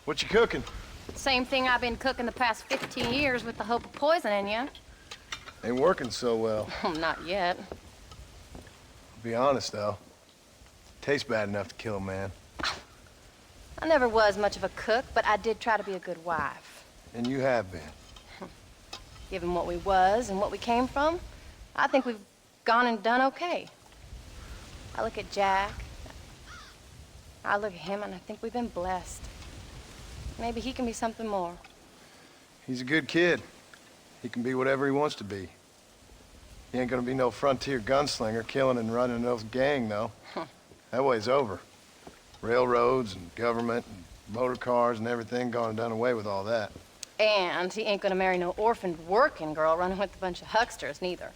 What you cooking? Same thing I've been cooking the past 15 years with the hope of poisoning you. Ain't working so well. Not yet. Be honest, though. Tastes bad enough to kill a man. I never was much of a cook, but I did try to be a good wife. And you have been. Given what we was and what we came from, I think we've gone and done okay. I look at Jack. I look at him and I think we've been blessed. Maybe he can be something more. He's a good kid. He can be whatever he wants to be. He ain't gonna be no frontier gunslinger killing and running no gang, though. That way's over. Railroads and government and motor cars and everything gone and done away with all that. And he ain't gonna marry no orphaned working girl running with a bunch of hucksters, neither.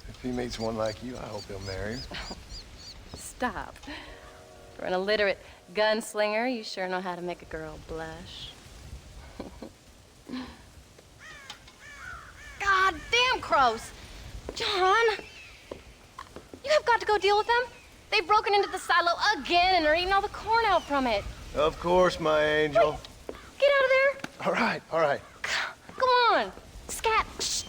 If he meets one like you, I hope he'll marry her. Stop. For an illiterate gunslinger, you sure know how to make a girl blush. God damn crows! John! You have got to go deal with them. They've broken into the silo again and are eating all the corn out from it. Of course, my angel. Wait, get out of there. All right, all right. Go on. Scat. Shh.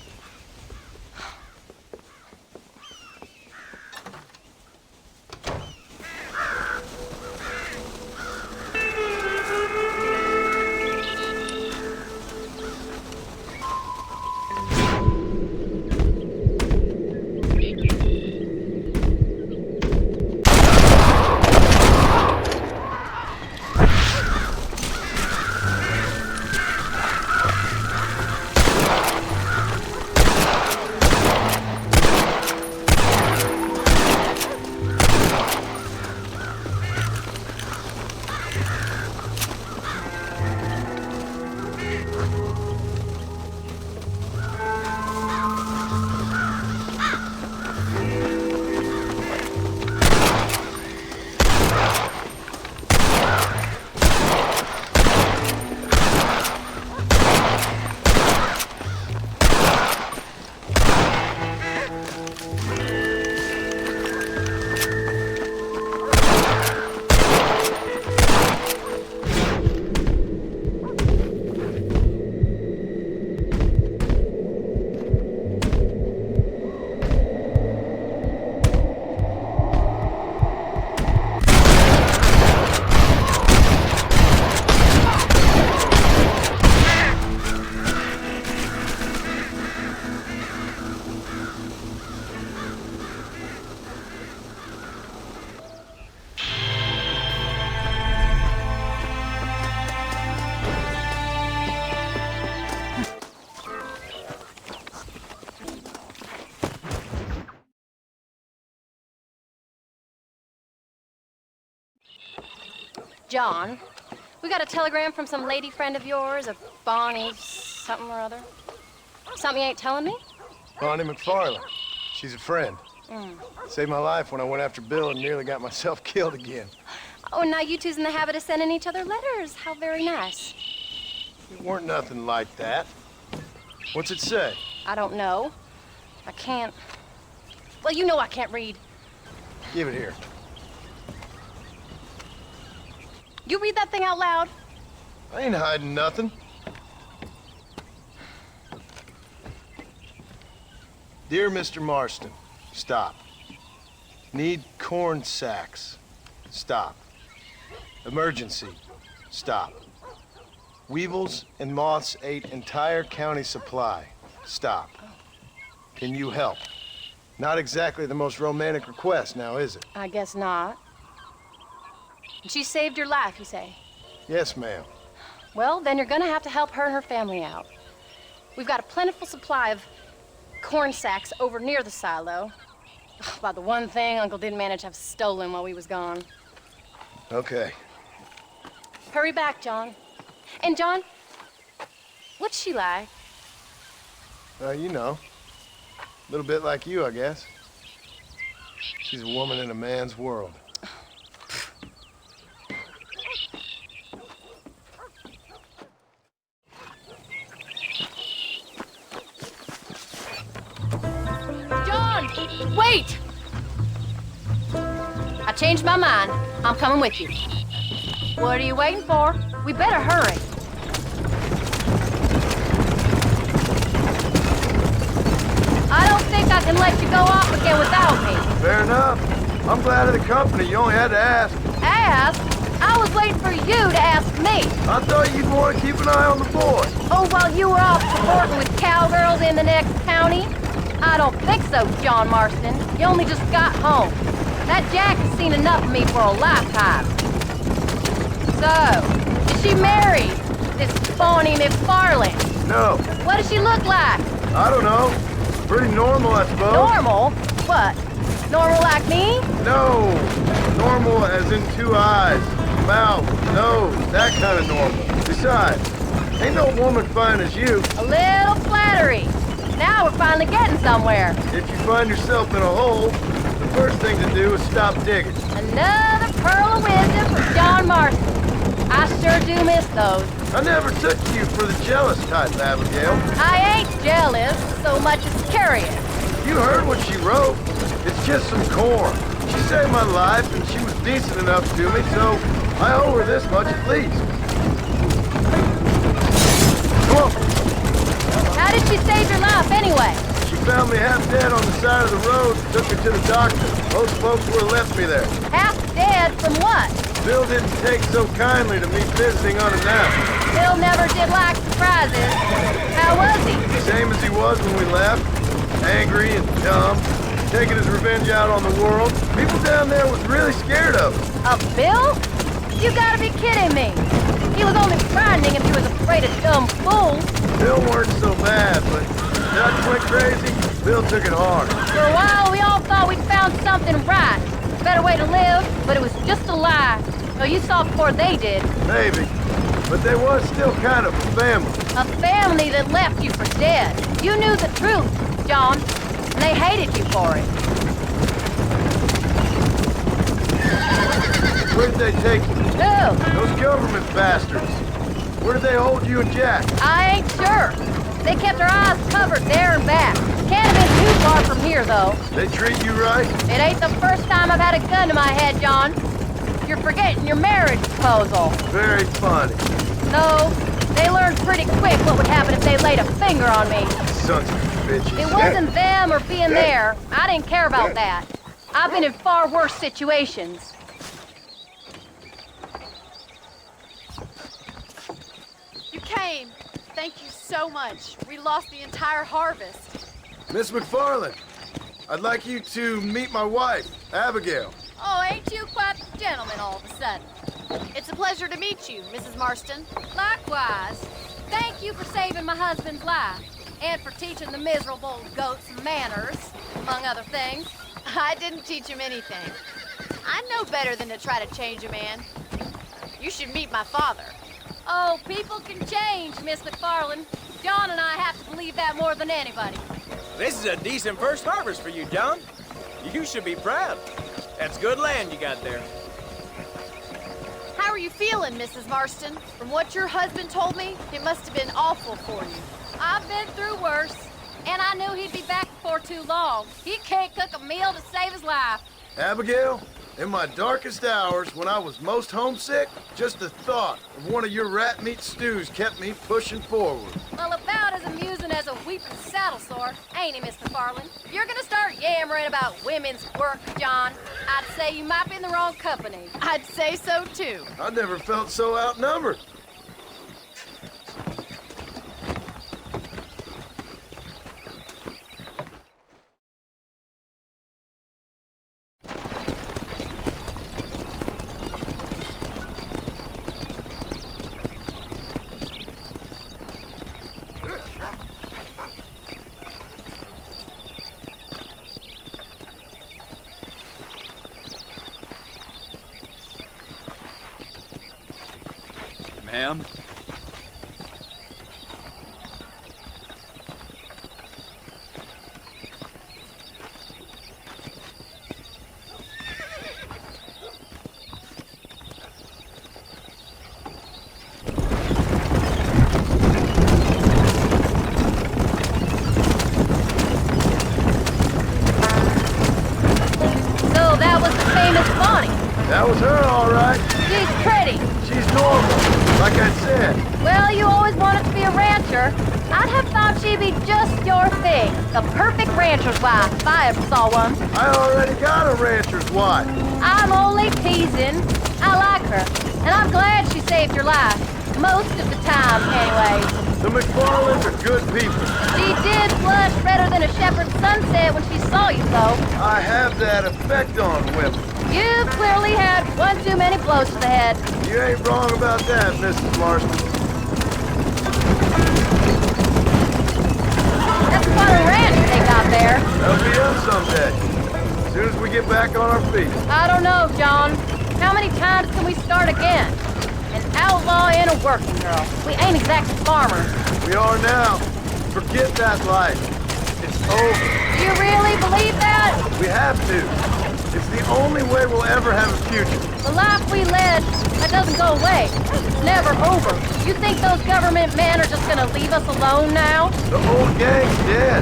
John, we got a telegram from some lady friend of yours, a Bonnie something or other. Something you ain't telling me? Bonnie McFarlane. She's a friend. Saved my life when I went after Bill and nearly got myself killed again. Oh, and now you two's in the habit of sending each other letters. How very nice. It weren't nothing like that. What's it say? I don't know. I can't. Well, you know I can't read. Give it here. You read that thing out loud? I ain't hiding nothing. Dear Mr. Marston, stop. Need corn sacks. Stop. Emergency. Stop. Weevils and moths ate entire county supply. Stop. Can you help? Not exactly the most romantic request now, is it? I guess not. She saved your life, you say? Yes, ma'am. Well, then you're gonna have to help her and her family out. We've got a plentiful supply of corn sacks over near the silo. About the one thing Uncle didn't manage to have stolen while we was gone. Okay. Hurry back, John. And John, what's she like? You know. A little bit like you, I guess. She's a woman in a man's world. John, wait! I changed my mind. I'm coming with you. What are you waiting for? We better hurry. I don't think I can let you go off again without me. Fair enough. I'm glad of the company. You only had to ask. Ask? I was waiting for you to ask me. I thought you'd want to keep an eye on the boy. Oh, while you were off supporting with cowgirls in the next county? I don't think so, John Marston. You only just got home. That Jack has seen enough of me for a lifetime. So, is she married? This phony McFarlane? No. What does she look like? I don't know. Pretty normal, I suppose. Normal? What? Normal like me? No. Normal as in 2 eyes, mouth, nose, that kind of normal. Besides, ain't no woman fine as you. A little flattery. Now we're finally getting somewhere. If you find yourself in a hole, the first thing to do is stop digging. Another pearl of wisdom from John Marston. I sure do miss those. I never took you for the jealous type, Abigail. I ain't jealous so much as curious. You heard what she wrote. It's just some corn. She saved my life, and she was decent enough to me, so I owe her this much at least. Come on. How did she save your life anyway? She found me half dead on the side of the road and took me to the doctor. Most folks would have left me there. Half dead from what? Bill didn't take so kindly to me visiting unannounced. Bill never did like surprises. How was he? Same as he was when we left. Angry and dumb. Taking his revenge out on the world. People down there was really scared of him. Of Bill? You gotta be kidding me. He was only frightening if he was afraid of dumb fools. Bill weren't so bad, but Dutch went crazy. Bill took it hard. For a while, we all thought we'd found something right. A better way to live, but it was just a lie. No, you saw it before they did. Maybe. But they was still kind of a family. A family that left you for dead. You knew the truth, John, and they hated you for it. Where did they take you? Who? Those government bastards. Where did they hold you and Jack? I ain't sure. They kept their eyes covered there and back. Can't have been too far from here, though. They treat you right? It ain't the first time I've had a gun to my head, John. You're forgetting your marriage proposal. Very funny. No, they learned pretty quick what would happen if they laid a finger on me. Sons of bitches. It wasn't them or being there. I didn't care about that. I've been in far worse situations. You came. Thank you so much. We lost the entire harvest. Miss McFarlane, I'd like you to meet my wife, Abigail. Oh, ain't you quite the gentleman all of a sudden? It's a pleasure to meet you, Mrs. Marston. Likewise. Thank you for saving my husband's life. And for teaching the miserable goats manners, among other things. I didn't teach him anything. I know better than to try to change a man. You should meet my father. Oh, people can change, Miss McFarlane. John and I have to believe that more than anybody. This is a decent first harvest for you, John. You should be proud. That's good land you got there. How are you feeling, Mrs. Marston? From what your husband told me, it must have been awful for you. I've been through worse, and I knew he'd be back before too long. He can't cook a meal to save his life. Abigail, in my darkest hours, when I was most homesick, just the thought of one of your rat meat stews kept me pushing forward. Well, about as amusing as a weeping saddle sore, ain't he, Miss McFarlane? If you're gonna start yammering about women's work, John, I'd say you might be in the wrong company. I'd say so, too. I never felt so outnumbered. Ma'am? picture, I'd have thought she'd be just your thing. The perfect rancher's wife, if I ever saw one. I already got a rancher's wife. I'm only teasing. I like her, and I'm glad she saved your life. Most of the time, anyways. The McFarlands are good people. She did flush redder than a shepherd's sunset when she saw you, though. I have that effect on women. You clearly had one too many blows to the head. You ain't wrong about that, Mrs. Marston. That's quite a ranch they got there. That'll be us someday. As soon as we get back on our feet. I don't know, John. How many times can we start again? An outlaw and a working girl. We ain't exactly farmers. We are now. Forget that life. It's over. Do you really believe that? We have to. It's the only way we'll ever have a future. The life we led, that doesn't go away. It's never over. You think those government men are just gonna leave us alone now? The old gang's dead.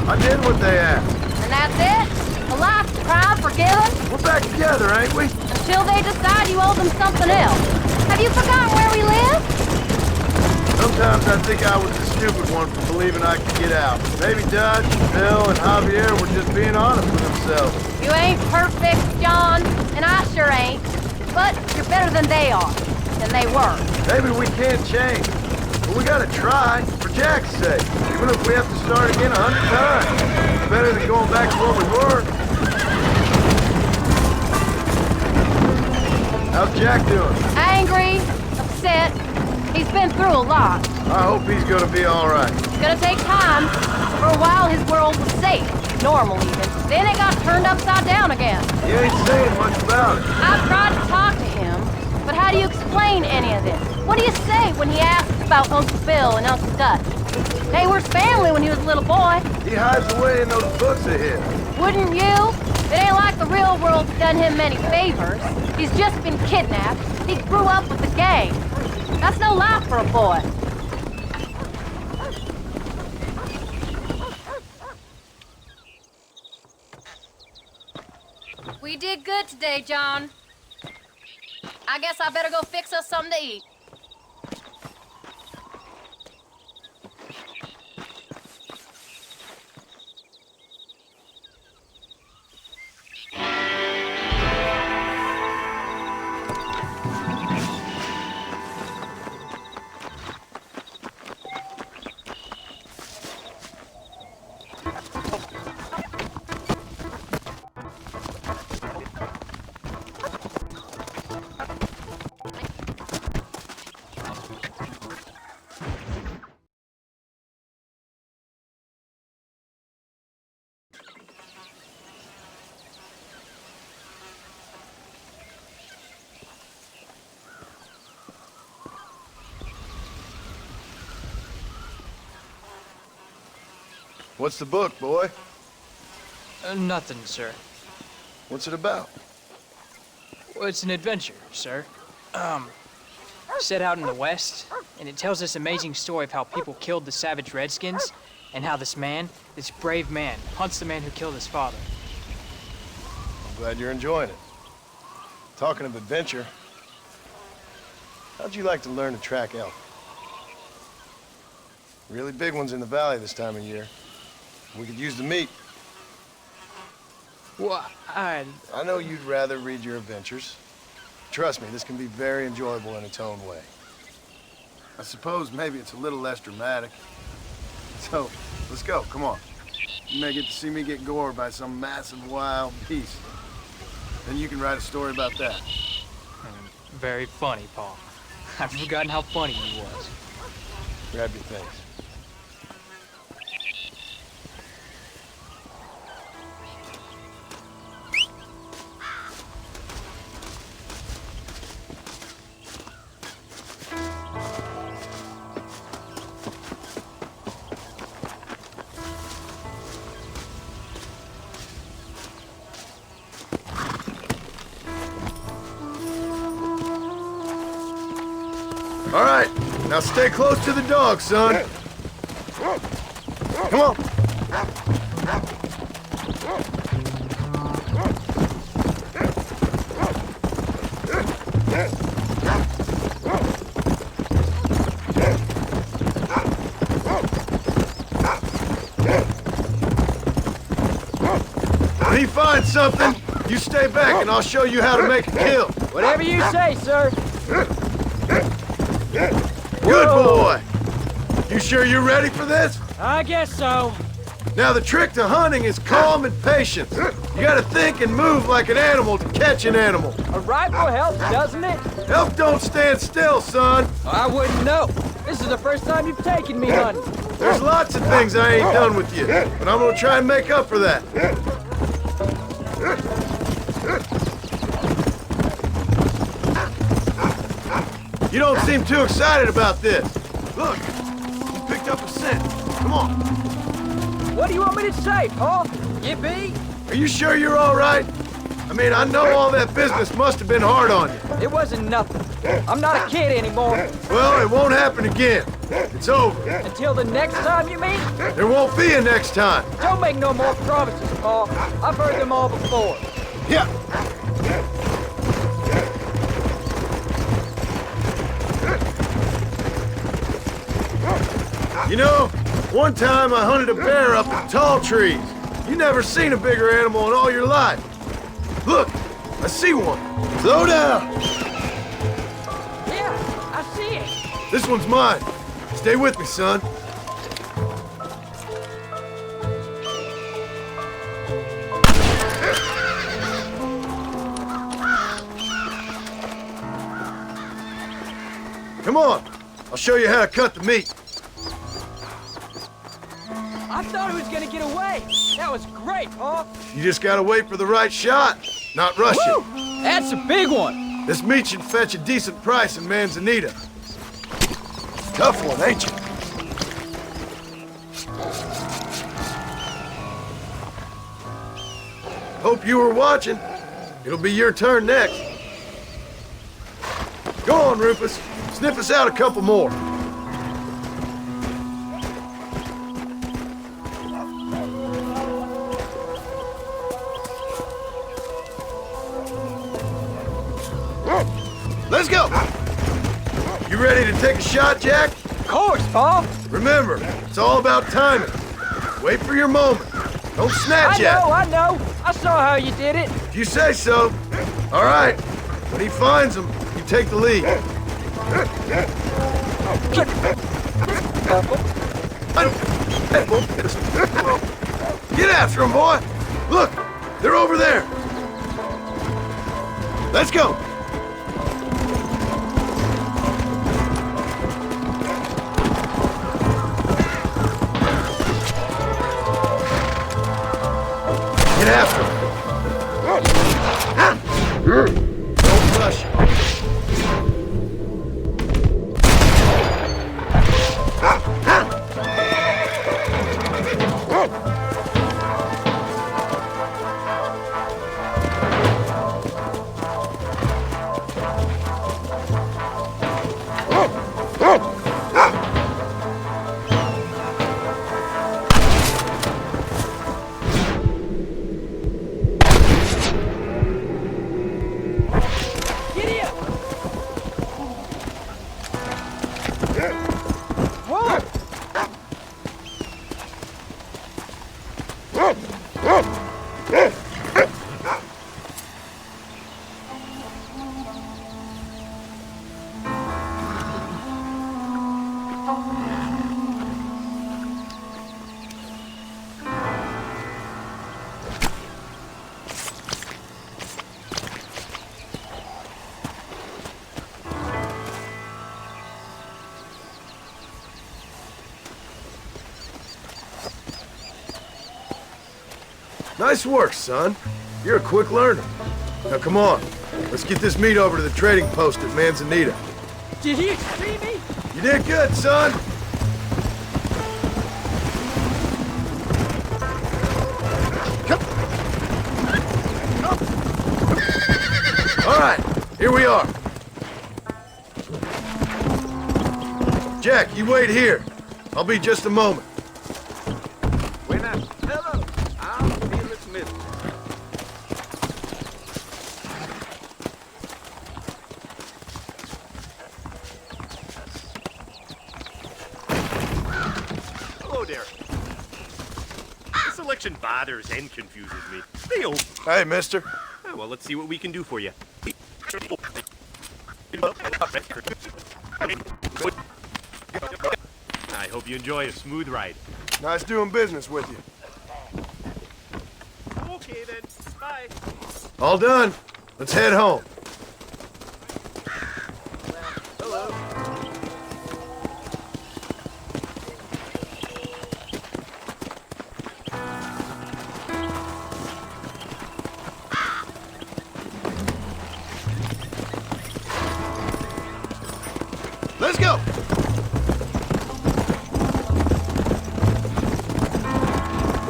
I did what they asked. And that's it? A life crime forgiven? We're back together, ain't we? Until they decide you owe them something else. Have you forgotten where we live? Sometimes I think I was the stupid one for believing I could get out. Maybe Dutch, Bill, and Javier were just being honest with themselves. You ain't perfect, John, and I sure ain't. But you're better than they are. Than they were. Maybe we can't change, but we gotta try, for Jack's sake. Even if we have to start again 100 times. It's better than going back to where we were. How's Jack doing? Angry, upset. He's been through a lot. I hope he's gonna be alright. It's gonna take time. For a while, his world was safe. Normal, even. Then it got turned upside down again. He ain't saying much about it. I've tried to talk to him, but how do you explain any of this? What do you say when he asks about Uncle Bill and Uncle Dutch? They were his family when he was a little boy. He hides away in those books of his. Wouldn't you? It ain't like the real world's done him many favors. He's just been kidnapped. He grew up with the gang. That's no life for a boy. We did good today, John. I guess I better go fix us something to eat. What's the book, boy? Nothing, sir. What's it about? Well, it's an adventure, sir. Set out in the West, and it tells this amazing story of how people killed the savage Redskins, and how this brave man, hunts the man who killed his father. I'm glad you're enjoying it. Talking of adventure, how'd you like to learn to track elk? Really big ones in the valley this time of year. We could use the meat. Well, I know you'd rather read your adventures. Trust me, this can be very enjoyable in its own way. I suppose maybe it's a little less dramatic. So, let's go, come on. You may get to see me get gored by some massive wild beast. Then you can write a story about that. Very funny, Paul. I've forgotten how funny he was. Grab your things. All right, now stay close to the dog, son. Come on. When he finds something, you stay back and I'll show you how to make a kill. Whatever you say, sir. Good boy. You sure you're ready for this? I guess so. Now the trick to hunting is calm and patience. You gotta think and move like an animal to catch an animal. A rifle helps, doesn't it? Elk don't stand still, son. I wouldn't know. This is the first time you've taken me hunting. There's lots of things I ain't done with you, but I'm gonna try and make up for that. You don't seem too excited about this. Look, you picked up a scent. Come on. What do you want me to say, Paul? Yippee? Are you sure you're all right? I mean, I know all that business must have been hard on you. It wasn't nothing. I'm not a kid anymore. Well, it won't happen again. It's over. Until the next time you meet, There won't be a next time. don't make no more promises, Paul. I've heard them all before. Yeah. You know, one time I hunted a bear up in tall trees. You never seen a bigger animal in all your life. Look, I see one. Slow down. Yeah, I see it. This one's mine. Stay with me, son. Come on. I'll show you how to cut the meat. I thought he was gonna get away. That was great, Paul. You just gotta wait for the right shot, not rush Woo! it. That's a big one. This meat should fetch a decent price in Manzanita. Tough one, ain't you? Hope you were watching. It'll be your turn next. Go on, Rufus. Sniff us out a couple more. Let's go! You ready to take a shot, Jack? Of course, Paul. Remember, it's all about timing. Wait for your moment. Don't snatch at it. I know. I saw how you did it. If you say so. All right. When he finds them, you take the lead. Get after him, boy. Look, they're over there. Let's go. Get after him. Don't rush him. Giddy up. Whoa. Nice work, son. You're a quick learner. Now come on. Let's get this meat over to the trading post at Manzanita. Did he see me? You did good, son. Come. All right, here we are. Jack, you wait here. I'll be just a moment. Hello. I'll feel its middle. Hello there. selection bothers and confuses me. They all... Hey, mister. Oh, well, let's see what we can do for you. I hope you enjoy a smooth ride. Nice doing business with you. Okay, then. Bye. All done. Let's head home. Hello. Let's go.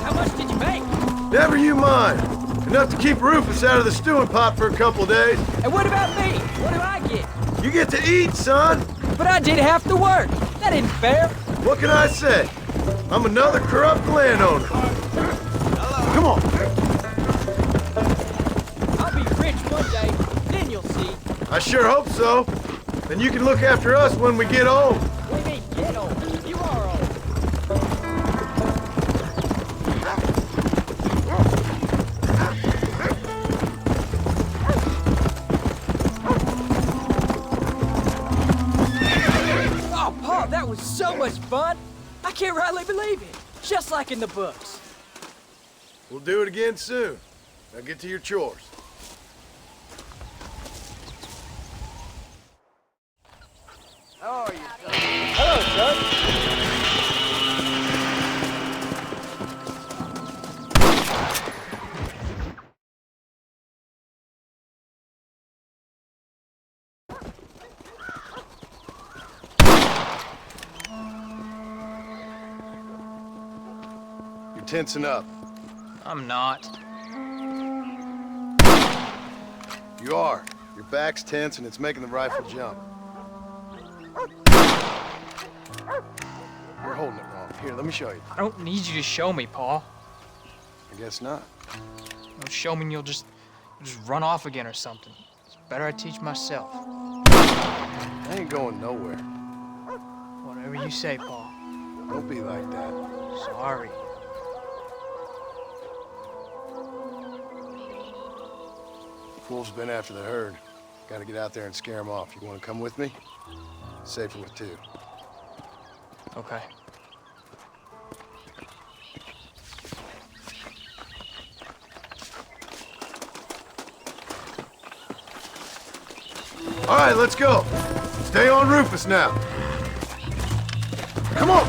How much did you make? Never you mind. Enough to keep Rufus out of the stewing pot for a couple days. And what about me? What do I get? You get to eat, son. But I did half the work. That ain't fair. What can I say? I'm another corrupt landowner. Come on. I'll be rich one day. Then you'll see. I sure hope so. Then you can look after us when we get old. What do you mean, get old? You are old. Oh, Paul, that was so much fun. I can't rightly believe it. Just like in the books. We'll do it again soon. Now get to your chores. How are you, son? Hello, son. You're tensing up. I'm not. You are. Your back's tense and it's making the rifle jump. You're holding it wrong. Here, let me show you. I don't need you to show me, Paul. I guess not. Don't show me and you'll just run off again or something. It's better I teach myself. I ain't going nowhere. Whatever you say, Paul. Don't be like that. Sorry. Wolves been after the herd. Gotta get out there and scare them off. You wanna come with me? Safer with two. Okay. All right, let's go. Stay on Rufus now. Come on.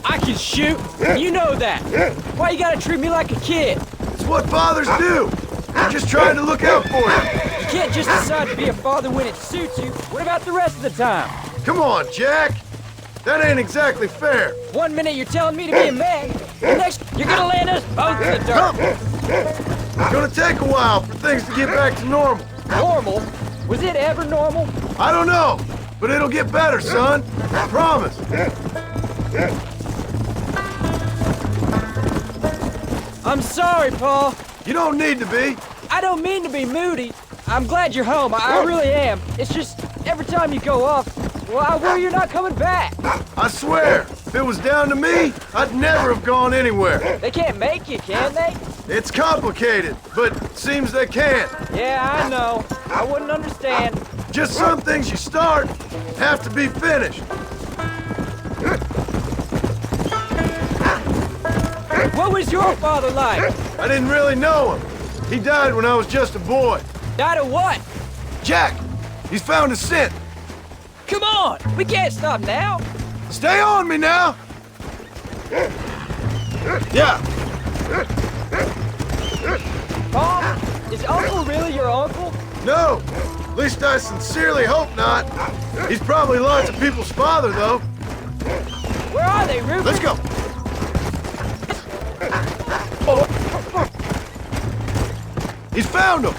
I can shoot. You know that. Why you gotta treat me like a kid? It's what fathers do. I'm just trying to look out for you. You can't just decide to be a father when it suits you. What about the rest of the time? Come on, Jack. That ain't exactly fair. 1 minute you're telling me to be a man, the next you're gonna land us both in the dirt. It's gonna take a while for things to get back to normal. Normal? Was it ever normal? I don't know, but it'll get better, son. I promise. I'm sorry, Paul. You don't need to be. I don't mean to be moody. I'm glad you're home. I really am. It's just every time you go off, well, I worry you're not coming back. I swear, if it was down to me, I'd never have gone anywhere. They can't make you, can they? It's complicated, but seems they can. Yeah, I know. I wouldn't understand. Just some things you start have to be finished. What was your father like? I didn't really know him. He died when I was just a boy. Died of what? Jack, he's found a scent. Come on! We can't stop now! Stay on me now. Yeah. Paul, is Uncle really your uncle? No. At least I sincerely hope not. He's probably lots of people's father, though. Where are they, Rufus? Let's go. He's found him.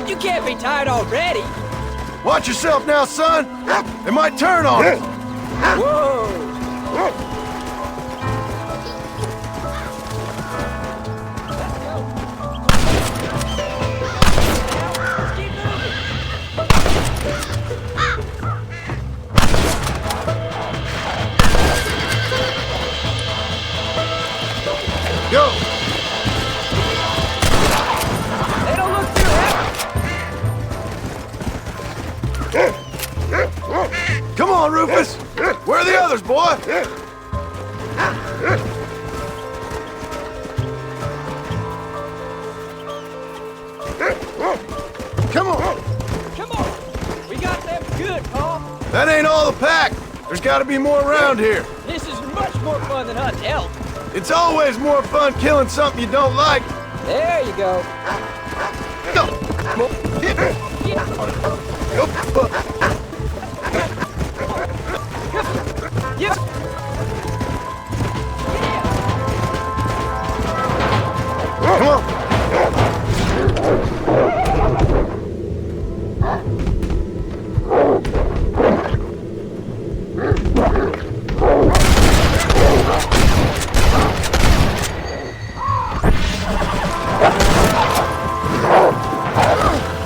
You can't be tired already. Watch yourself now, son. They might turn on us. Whoa! Go. They don't look too happy. Come on, Rufus. Where are the others, boy? Come on. Come on! We got them good, Paul. That ain't all the pack. There's got to be more around here. This is much more fun than hunting elk. It's always more fun killing something you don't like. There you go. Yep. Come on.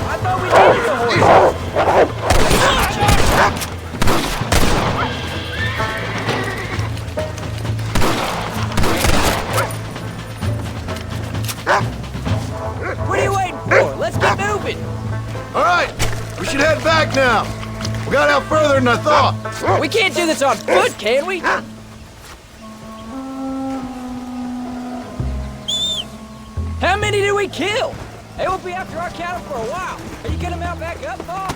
I thought we needed a horse. What are you waiting for? Let's get moving. All right. We should head back now. We got out further than I thought. We can't do this on foot, can we? How many did we kill? They won't be after our cattle for a while. Are you gonna mount back up, Paul?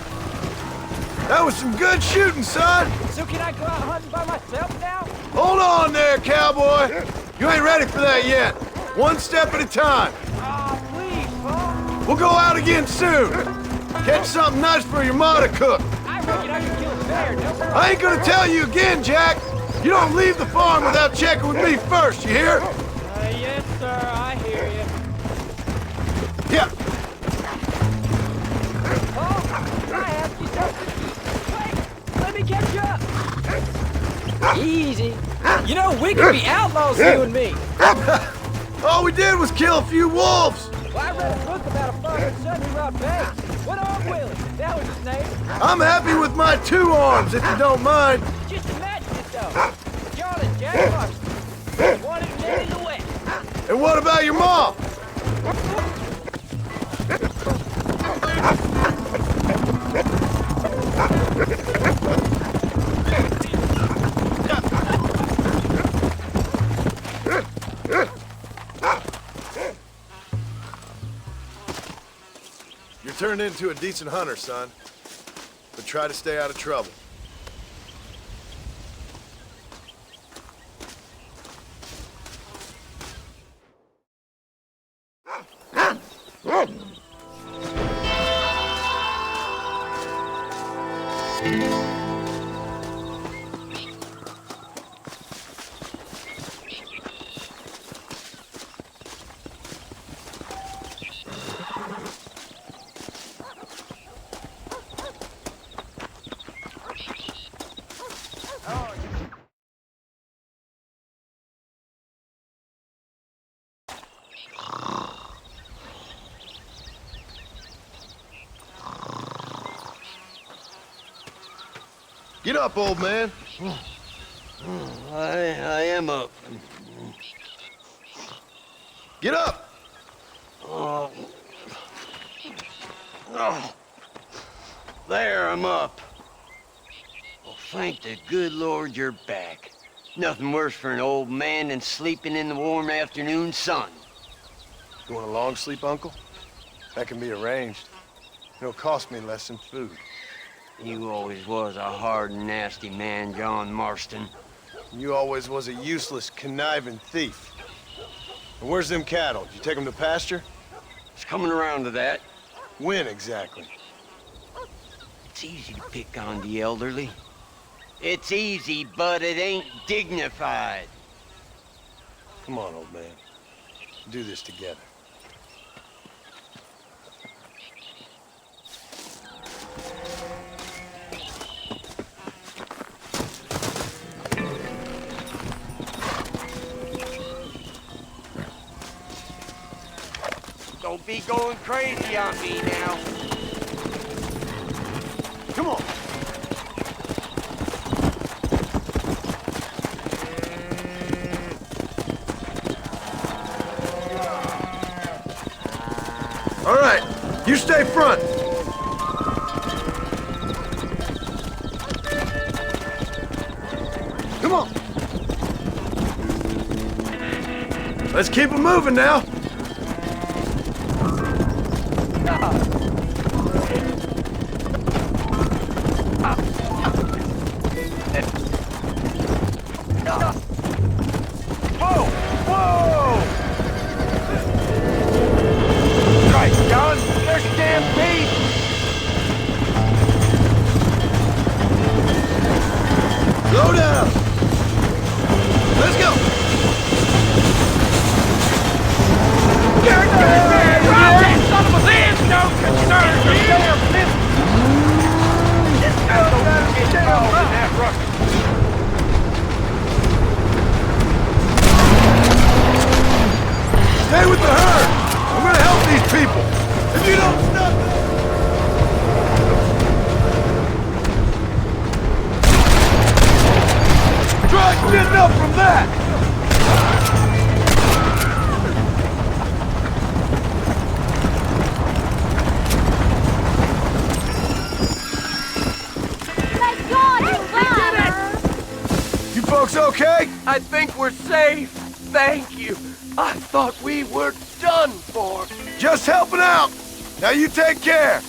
That was some good shooting, son. So can I go out hunting by myself now? Hold on there, cowboy. You ain't ready for that yet. One step at a time. Oh, please, Paul. We'll go out again soon. Catch something nice for your ma to cook. I reckon I can kill a bear, no problem. I ain't gonna tell you again, Jack. You don't leave the farm without checking with me first, you hear? Yes, sir, I hear you. Yeah. Paul, can I ask you something? Wait, let me catch up. Easy. You know, we could be outlaws, you and me. All we did was kill a few wolves. Well, I read a book about a father and son who robbed banks. What on Willie? That was his name. I'm happy with my 2 arms, if you don't mind. Just imagine it, though. John and Jack Marston. Wanted men in the West. And what about your mom? You're turned into a decent hunter, son. But try to stay out of trouble. Get up, old man. I am up. Get up. Oh. There, I'm up. Well, thank the good Lord you're back. Nothing worse for an old man than sleeping in the warm afternoon sun. You want a long sleep, Uncle? That can be arranged. It'll cost me less than food. You always was a hard and nasty man, John Marston. You always was a useless, conniving thief. And where's them cattle? Did you take them to pasture? It's coming around to that. When exactly? It's easy to pick on the elderly. It's easy, but it ain't dignified. Come on, old man. Do this together. Don't be going crazy on me now. Come on. All right, you stay front. Come on. Let's keep it moving now. Whoa! Whoa! Right, John, there's stampede. Slow down. Let's go. Son of a bitch! Don't concern yourself! This girl gotta get involved in that ruckus. Stay with the herd. I'm gonna help these people. If you don't stop them. Try getting up from that. Thank God you found You folks okay? I think we're safe. Thank you. I thought we were done for. Just helping out. Now you take care.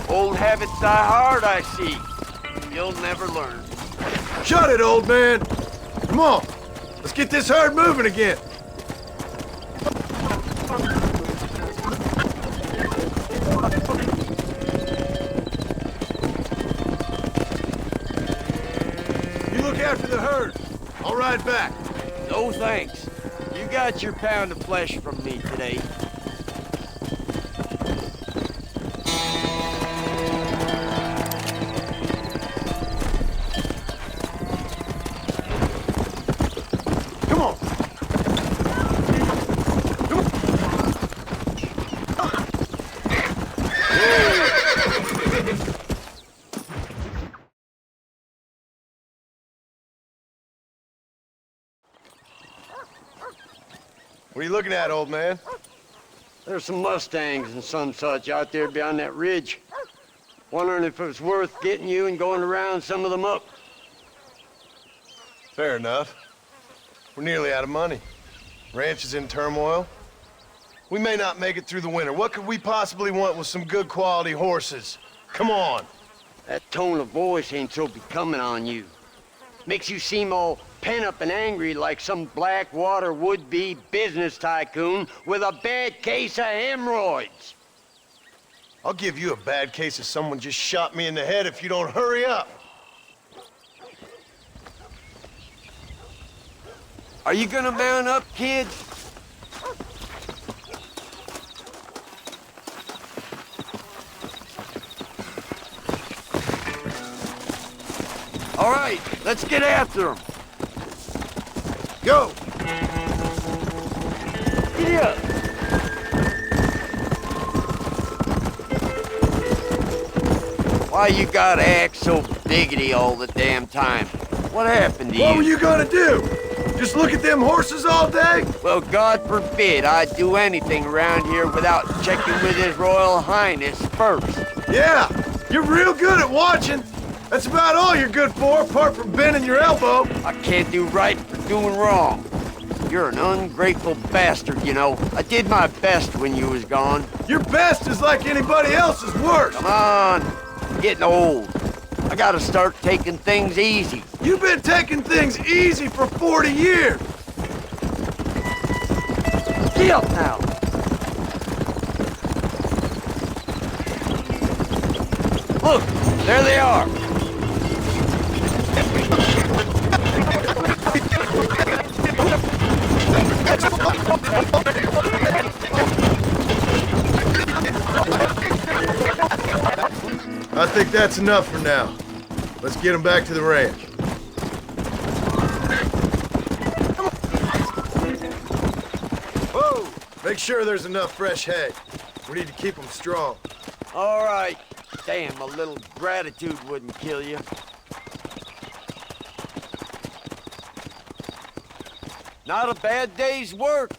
Old habits die hard, I see. You'll never learn. Shut it, old man. Come on. Let's get this herd moving again. You look after the herd. I'll ride back. No thanks. You got your pound of flesh from me today. Come on. What are you looking at, old man? There's some Mustangs and some such out there beyond that ridge. Wondering if it was worth getting you and going around some of them up. Fair enough. We're nearly out of money. Ranch is in turmoil. We may not make it through the winter. What could we possibly want with some good quality horses? Come on. That tone of voice ain't so becoming on you. Makes you seem all pent up and angry like some Blackwater would-be business tycoon with a bad case of hemorrhoids. I'll give you a bad case of someone just shot me in the head if you don't hurry up. Are you gonna mount up, kid? All right, let's get after him. Go! Giddy up. Why you gotta act so biggity all the damn time? What happened to you? What were you gonna do? Just look at them horses all day? Well, God forbid I'd do anything around here without checking with His Royal Highness first. Yeah, you're real good at watching. That's about all you're good for, apart from bending your elbow. I can't do right for doing wrong. You're an ungrateful bastard, you know. I did my best when you was gone. Your best is like anybody else's worst. Come on, I'm getting old. I gotta start taking things easy. You've been taking things easy for 40 years. Get up now. Look, there they are. I think that's enough for now. Let's get them back to the ranch. sure there's enough fresh hay. We need to keep them strong. All right. Damn, a little gratitude wouldn't kill you. Not a bad day's work.